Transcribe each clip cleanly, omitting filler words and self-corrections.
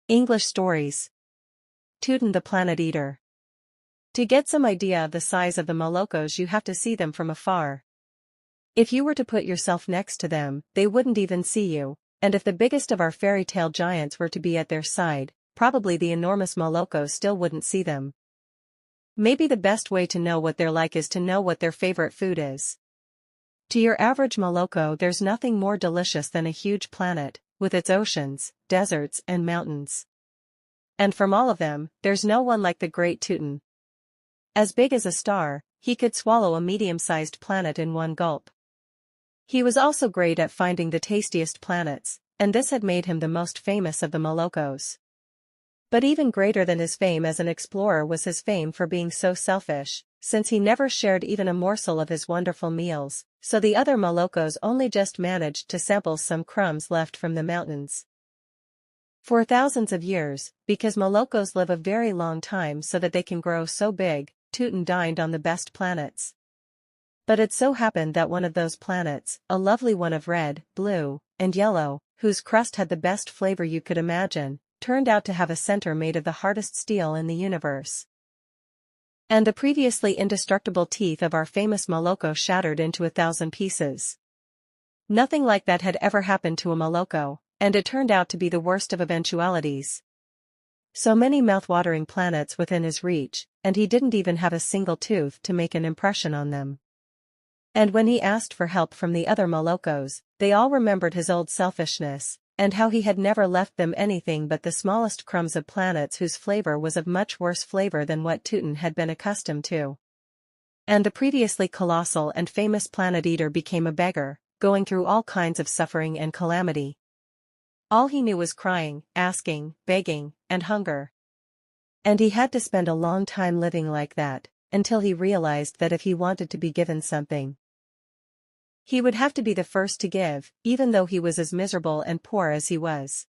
English stories. Tuton the Planet Eater. To get some idea of the size of the Molokos, you have to see them from afar. If you were to put yourself next to them, they wouldn't even see you, and if the biggest of our fairy tale giants were to be at their side, probably the enormous Moloko still wouldn't see them. Maybe the best way to know what they're like is to know what their favorite food is. To your average Moloko, there's nothing more delicious than a huge planet, with its oceans, deserts and mountains. And from all of them, there's no one like the great Tuton. As big as a star, he could swallow a medium-sized planet in one gulp. He was also great at finding the tastiest planets, and this had made him the most famous of the Molokos. But even greater than his fame as an explorer was his fame for being so selfish, since he never shared even a morsel of his wonderful meals, so the other Molokos only just managed to sample some crumbs left from the mountains. For thousands of years, because Molokos live a very long time so that they can grow so big, Tuton dined on the best planets. But it so happened that one of those planets, a lovely one of red, blue, and yellow, whose crust had the best flavor you could imagine, turned out to have a center made of the hardest steel in the universe. And the previously indestructible teeth of our famous Moloko shattered into 1,000 pieces. Nothing like that had ever happened to a Moloko, and it turned out to be the worst of eventualities. So many mouth-watering planets within his reach, and he didn't even have a single tooth to make an impression on them. And when he asked for help from the other Molokos, they all remembered his old selfishness, and how he had never left them anything but the smallest crumbs of planets whose flavor was of much worse flavor than what Tuton had been accustomed to. And the previously colossal and famous planet eater became a beggar, going through all kinds of suffering and calamity. All he knew was crying, asking, begging, and hunger. And he had to spend a long time living like that, until he realized that if he wanted to be given something, he would have to be the first to give, even though he was as miserable and poor as he was.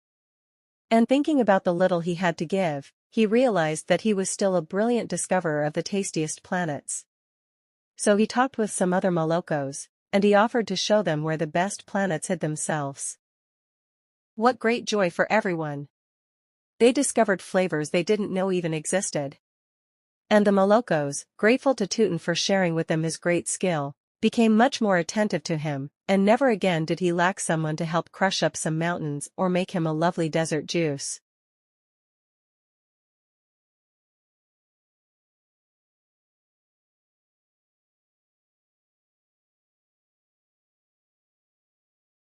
And thinking about the little he had to give, he realized that he was still a brilliant discoverer of the tastiest planets. So he talked with some other Molokos, and he offered to show them where the best planets hid themselves. What great joy for everyone! They discovered flavors they didn't know even existed. And the Molokos, grateful to Tuton for sharing with them his great skill, became much more attentive to him, and never again did he lack someone to help crush up some mountains or make him a lovely desert juice.